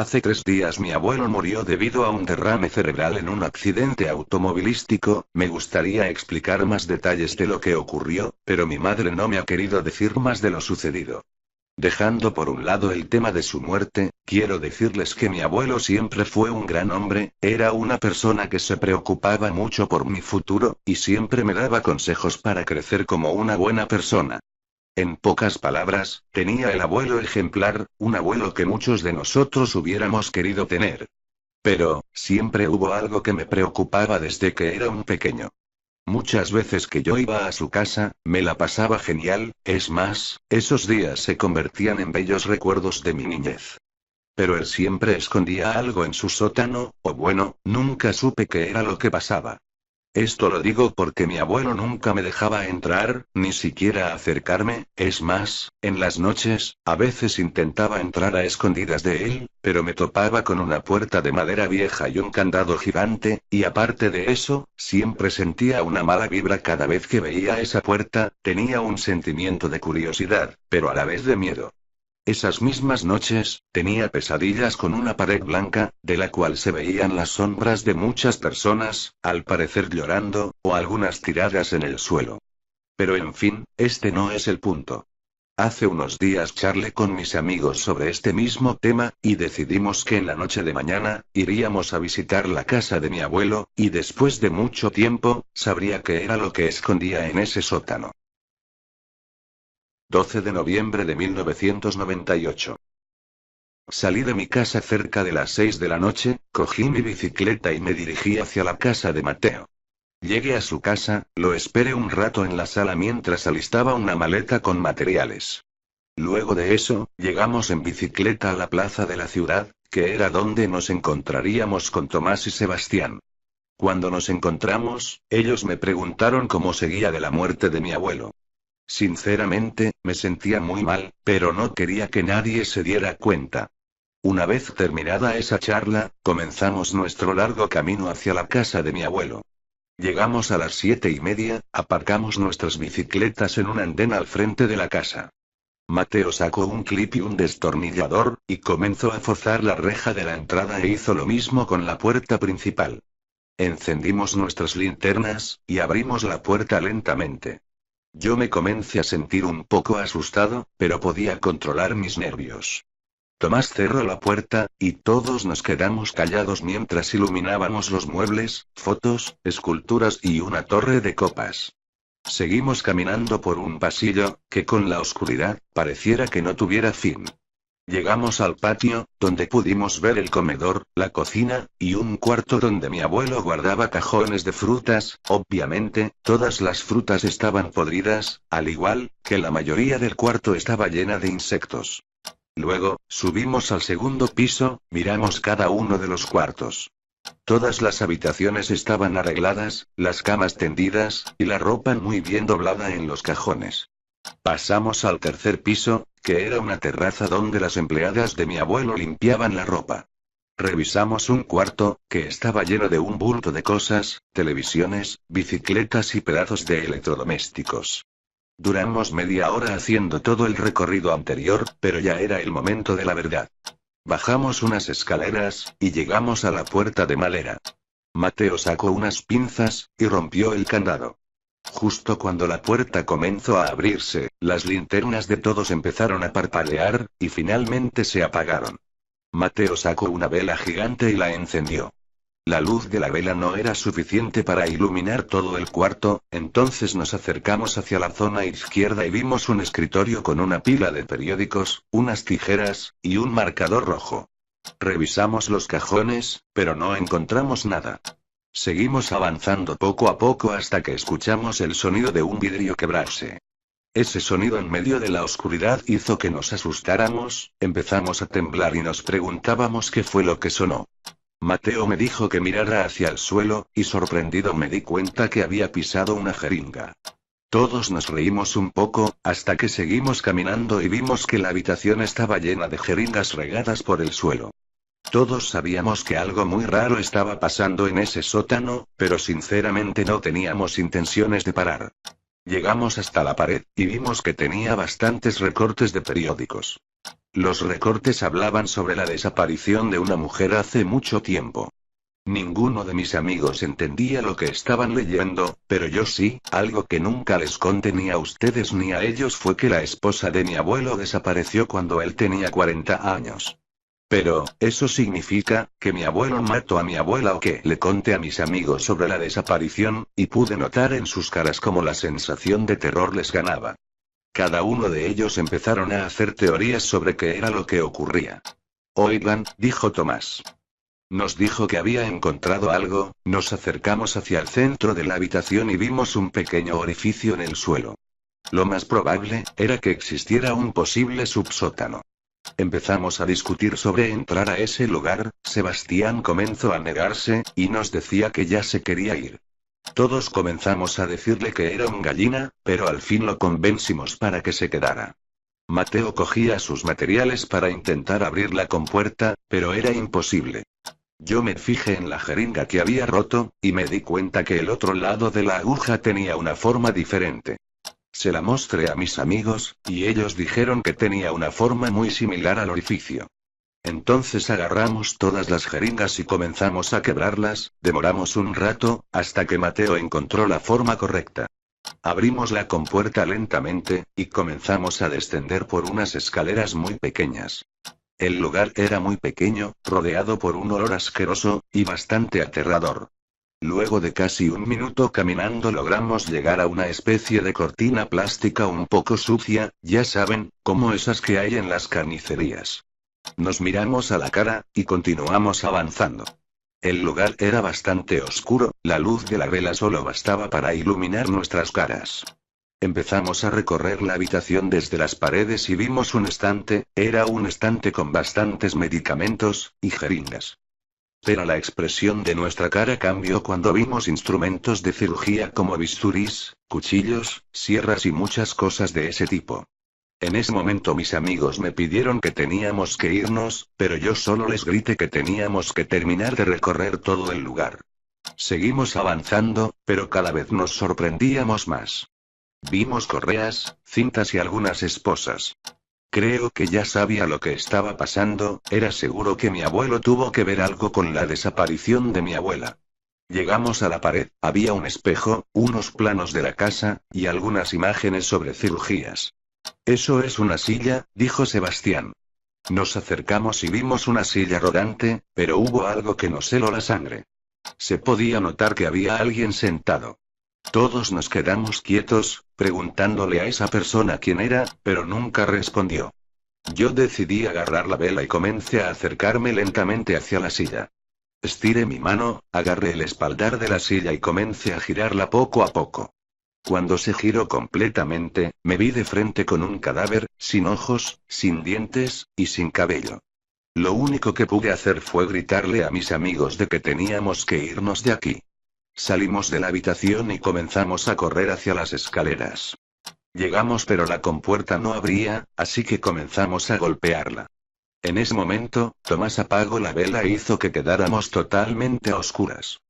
Hace 3 días mi abuelo murió debido a un derrame cerebral en un accidente automovilístico. Me gustaría explicar más detalles de lo que ocurrió, pero mi madre no me ha querido decir más de lo sucedido. Dejando por un lado el tema de su muerte, quiero decirles que mi abuelo siempre fue un gran hombre, era una persona que se preocupaba mucho por mi futuro, y siempre me daba consejos para crecer como una buena persona. En pocas palabras, tenía el abuelo ejemplar, un abuelo que muchos de nosotros hubiéramos querido tener. Pero, siempre hubo algo que me preocupaba desde que era un pequeño. Muchas veces que yo iba a su casa, me la pasaba genial, es más, esos días se convertían en bellos recuerdos de mi niñez. Pero él siempre escondía algo en su sótano, o bueno, nunca supe qué era lo que pasaba. Esto lo digo porque mi abuelo nunca me dejaba entrar, ni siquiera acercarme, es más, en las noches, a veces intentaba entrar a escondidas de él, pero me topaba con una puerta de madera vieja y un candado gigante, y aparte de eso, siempre sentía una mala vibra cada vez que veía esa puerta, tenía un sentimiento de curiosidad, pero a la vez de miedo. Esas mismas noches, tenía pesadillas con una pared blanca, de la cual se veían las sombras de muchas personas, al parecer llorando, o algunas tiradas en el suelo. Pero en fin, este no es el punto. Hace unos días charlé con mis amigos sobre este mismo tema, y decidimos que en la noche de mañana, iríamos a visitar la casa de mi abuelo, y después de mucho tiempo, sabría qué era lo que escondía en ese sótano. 12 de noviembre de 1998. Salí de mi casa cerca de las 6 de la noche, cogí mi bicicleta y me dirigí hacia la casa de Mateo. Llegué a su casa, lo esperé un rato en la sala mientras alistaba una maleta con materiales. Luego de eso, llegamos en bicicleta a la plaza de la ciudad, que era donde nos encontraríamos con Tomás y Sebastián. Cuando nos encontramos, ellos me preguntaron cómo seguía de la muerte de mi abuelo. Sinceramente, me sentía muy mal, pero no quería que nadie se diera cuenta. Una vez terminada esa charla, comenzamos nuestro largo camino hacia la casa de mi abuelo. Llegamos a las 7:30, aparcamos nuestras bicicletas en un andén al frente de la casa. Mateo sacó un clip y un destornillador, y comenzó a forzar la reja de la entrada e hizo lo mismo con la puerta principal. Encendimos nuestras linternas, y abrimos la puerta lentamente. Yo me comencé a sentir un poco asustado, pero podía controlar mis nervios. Tomás cerró la puerta, y todos nos quedamos callados mientras iluminábamos los muebles, fotos, esculturas y una torre de copas. Seguimos caminando por un pasillo, que con la oscuridad, pareciera que no tuviera fin. Llegamos al patio, donde pudimos ver el comedor, la cocina, y un cuarto donde mi abuelo guardaba cajones de frutas. Obviamente, todas las frutas estaban podridas, al igual que la mayoría del cuarto estaba llena de insectos. Luego, subimos al segundo piso, miramos cada uno de los cuartos. Todas las habitaciones estaban arregladas, las camas tendidas, y la ropa muy bien doblada en los cajones. Pasamos al tercer piso, que era una terraza donde las empleadas de mi abuelo limpiaban la ropa. Revisamos un cuarto, que estaba lleno de un bulto de cosas, televisiones, bicicletas y pedazos de electrodomésticos. Duramos media hora haciendo todo el recorrido anterior, pero ya era el momento de la verdad. Bajamos unas escaleras, y llegamos a la puerta de madera. Mateo sacó unas pinzas, y rompió el candado. Justo cuando la puerta comenzó a abrirse, las linternas de todos empezaron a parpadear, y finalmente se apagaron. Mateo sacó una vela gigante y la encendió. La luz de la vela no era suficiente para iluminar todo el cuarto, entonces nos acercamos hacia la zona izquierda y vimos un escritorio con una pila de periódicos, unas tijeras, y un marcador rojo. Revisamos los cajones, pero no encontramos nada. Seguimos avanzando poco a poco hasta que escuchamos el sonido de un vidrio quebrarse. Ese sonido en medio de la oscuridad hizo que nos asustáramos, empezamos a temblar y nos preguntábamos qué fue lo que sonó. Mateo me dijo que mirara hacia el suelo, y sorprendido me di cuenta que había pisado una jeringa. Todos nos reímos un poco, hasta que seguimos caminando y vimos que la habitación estaba llena de jeringas regadas por el suelo. Todos sabíamos que algo muy raro estaba pasando en ese sótano, pero sinceramente no teníamos intenciones de parar. Llegamos hasta la pared, y vimos que tenía bastantes recortes de periódicos. Los recortes hablaban sobre la desaparición de una mujer hace mucho tiempo. Ninguno de mis amigos entendía lo que estaban leyendo, pero yo sí. Algo que nunca les conté ni a ustedes ni a ellos fue que la esposa de mi abuelo desapareció cuando él tenía 40 años. Pero, ¿eso significa que mi abuelo mató a mi abuela o qué? Le conté a mis amigos sobre la desaparición, y pude notar en sus caras cómo la sensación de terror les ganaba. Cada uno de ellos empezaron a hacer teorías sobre qué era lo que ocurría. Oigan, dijo Tomás. Nos dijo que había encontrado algo. Nos acercamos hacia el centro de la habitación y vimos un pequeño orificio en el suelo. Lo más probable era que existiera un posible subsótano. Empezamos a discutir sobre entrar a ese lugar. Sebastián comenzó a negarse, y nos decía que ya se quería ir. Todos comenzamos a decirle que era un gallina, pero al fin lo convencimos para que se quedara. Mateo cogía sus materiales para intentar abrir la compuerta, pero era imposible. Yo me fijé en la jeringa que había roto, y me di cuenta que el otro lado de la aguja tenía una forma diferente. Se la mostré a mis amigos, y ellos dijeron que tenía una forma muy similar al orificio. Entonces agarramos todas las jeringas y comenzamos a quebrarlas. Demoramos un rato, hasta que Mateo encontró la forma correcta. Abrimos la compuerta lentamente, y comenzamos a descender por unas escaleras muy pequeñas. El lugar era muy pequeño, rodeado por un olor asqueroso, y bastante aterrador. Luego de casi un minuto caminando logramos llegar a una especie de cortina plástica un poco sucia, ya saben, como esas que hay en las carnicerías. Nos miramos a la cara, y continuamos avanzando. El lugar era bastante oscuro, la luz de la vela solo bastaba para iluminar nuestras caras. Empezamos a recorrer la habitación desde las paredes y vimos un estante. Era un estante con bastantes medicamentos y jeringas. Pero la expresión de nuestra cara cambió cuando vimos instrumentos de cirugía como bisturís, cuchillos, sierras y muchas cosas de ese tipo. En ese momento mis amigos me pidieron que teníamos que irnos, pero yo solo les grité que teníamos que terminar de recorrer todo el lugar. Seguimos avanzando, pero cada vez nos sorprendíamos más. Vimos correas, cintas y algunas esposas. Creo que ya sabía lo que estaba pasando. Era seguro que mi abuelo tuvo que ver algo con la desaparición de mi abuela. Llegamos a la pared, había un espejo, unos planos de la casa, y algunas imágenes sobre cirugías. Eso es una silla, dijo Sebastián. Nos acercamos y vimos una silla rodante, pero hubo algo que nos heló la sangre. Se podía notar que había alguien sentado. Todos nos quedamos quietos, preguntándole a esa persona quién era, pero nunca respondió. Yo decidí agarrar la vela y comencé a acercarme lentamente hacia la silla. Estiré mi mano, agarré el espaldar de la silla y comencé a girarla poco a poco. Cuando se giró completamente, me vi de frente con un cadáver, sin ojos, sin dientes, y sin cabello. Lo único que pude hacer fue gritarle a mis amigos de que teníamos que irnos de aquí. Salimos de la habitación y comenzamos a correr hacia las escaleras. Llegamos pero la compuerta no abría, así que comenzamos a golpearla. En ese momento, Tomás apagó la vela e hizo que quedáramos totalmente a oscuras.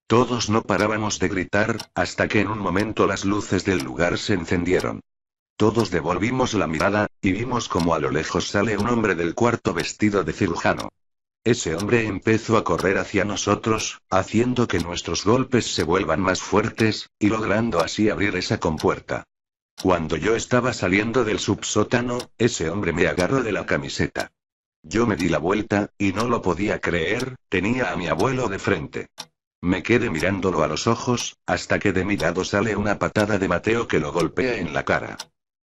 Todos no parábamos de gritar, hasta que en un momento las luces del lugar se encendieron. Todos devolvimos la mirada, y vimos como a lo lejos sale un hombre del cuarto vestido de cirujano. Ese hombre empezó a correr hacia nosotros, haciendo que nuestros golpes se vuelvan más fuertes, y logrando así abrir esa compuerta. Cuando yo estaba saliendo del subsótano, ese hombre me agarró de la camiseta. Yo me di la vuelta, y no lo podía creer, tenía a mi abuelo de frente. Me quedé mirándolo a los ojos, hasta que de mi lado sale una patada de Mateo que lo golpea en la cara.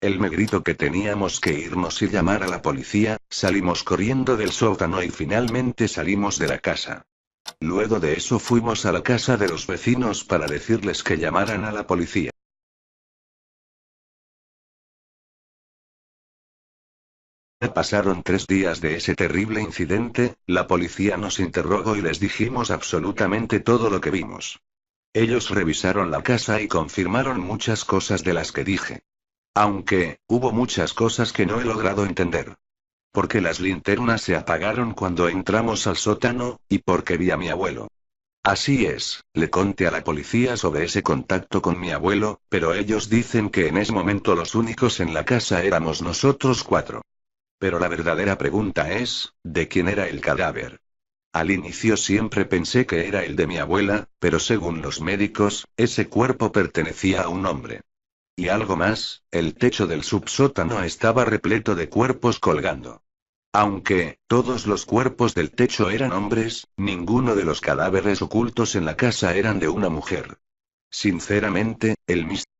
Él me gritó que teníamos que irnos y llamar a la policía. Salimos corriendo del sótano y finalmente salimos de la casa. Luego de eso fuimos a la casa de los vecinos para decirles que llamaran a la policía. Pasaron 3 días de ese terrible incidente. La policía nos interrogó y les dijimos absolutamente todo lo que vimos. Ellos revisaron la casa y confirmaron muchas cosas de las que dije. Aunque, hubo muchas cosas que no he logrado entender. Porque las linternas se apagaron cuando entramos al sótano, y porque vi a mi abuelo. Así es, le conté a la policía sobre ese contacto con mi abuelo, pero ellos dicen que en ese momento los únicos en la casa éramos nosotros 4. Pero la verdadera pregunta es, ¿de quién era el cadáver? Al inicio siempre pensé que era el de mi abuela, pero según los médicos, ese cuerpo pertenecía a un hombre. Y algo más, el techo del subsótano estaba repleto de cuerpos colgando. Aunque, todos los cuerpos del techo eran hombres, ninguno de los cadáveres ocultos en la casa eran de una mujer. Sinceramente, el misterio